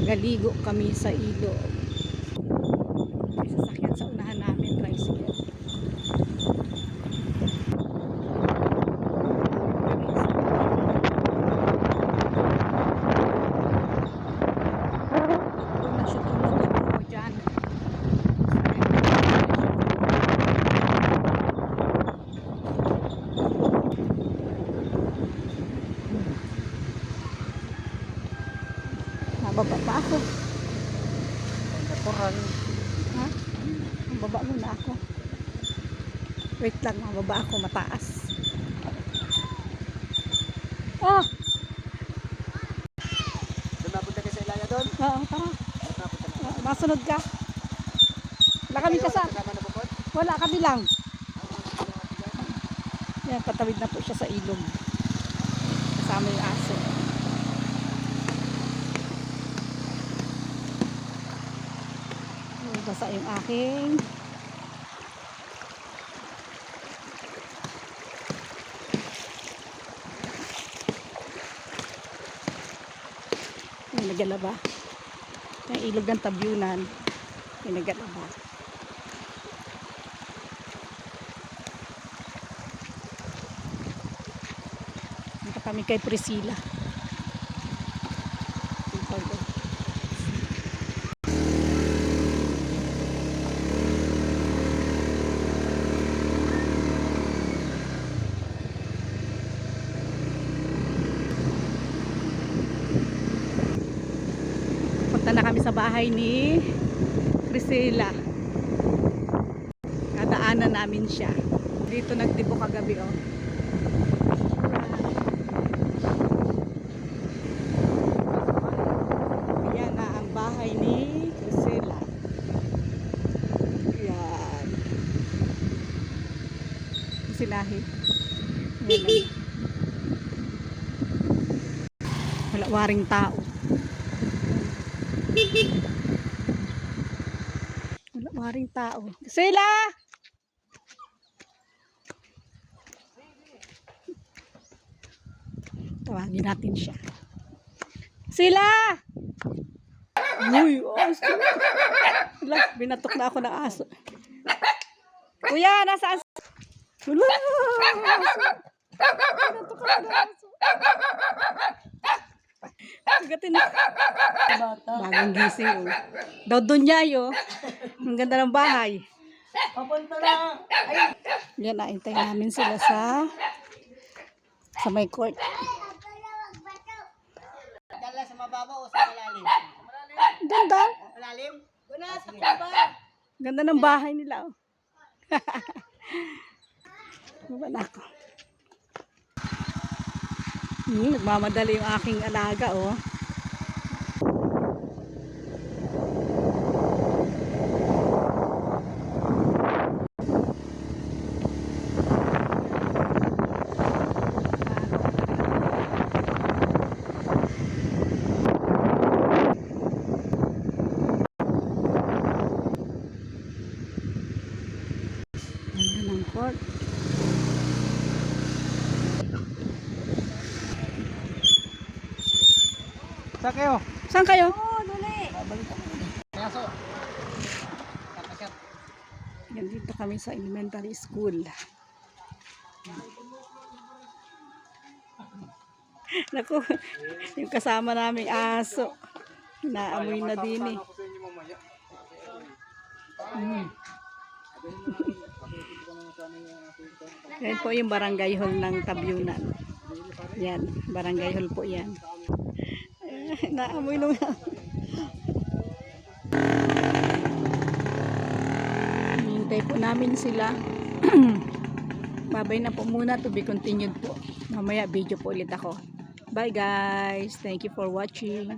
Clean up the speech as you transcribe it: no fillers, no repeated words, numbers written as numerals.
Nagaligo kami sa ilog. May sasakyan sa unahan namin, tricycle. Baba pa ako. Natural. Ha? Baba muna ako. Wait lang, mababa ako mataas. Oh! Doon napunta kayo sa Ilaya doon? Oo, tara. Masunod ka. Wala kami kasama. Wala kami lang. Yan, patawid na po siya sa ilog. Kasama yung aso. Basa yung aking yung nagalaba yung ilog ng Tabyunan yung nagalaba. Punta kami kay Priscilla. Punta na kami sa bahay ni Priscilla. Kadaanan namin siya. Dito nagtibo kagabi, oh. Yan na ang bahay ni Priscilla. Yan. Sinahi. Yan lang. Wala waring tao. Wala maring tao. Sila! Tawagin natin siya. Sila! Uy, aso. Wala, binatok na ako ng aso. Kuya, nasaan? Wala! Binatok ako ng aso.Agatin na. Bagong gising, oh. Daw doon niya, oh. Ang ganda ng bahay. Papunta na. Ay. Yan, naintay namin sila sa may court. Dala sa mababaw o sa malalim? Ganda. Malalim? Wala sa baba. Ganda ng bahay nila, oh. Baba na ako. Nagmamadali yung aking alaga, oh. Ganda ng court. Saan kayo? Saan kayo? Kaso. Tapos Yan, dito kami sa elementary school. Naku, yung kasama naming aso. Naamoy na din, eh. Yan po yung barangay hall ng Tabyunan. Yan, barangay hall po yan. Naamoy nung hintay po namin sila. Babay na po muna, to be continued po. Mamaya video po ulit ako. Bye guys, thank you for watching.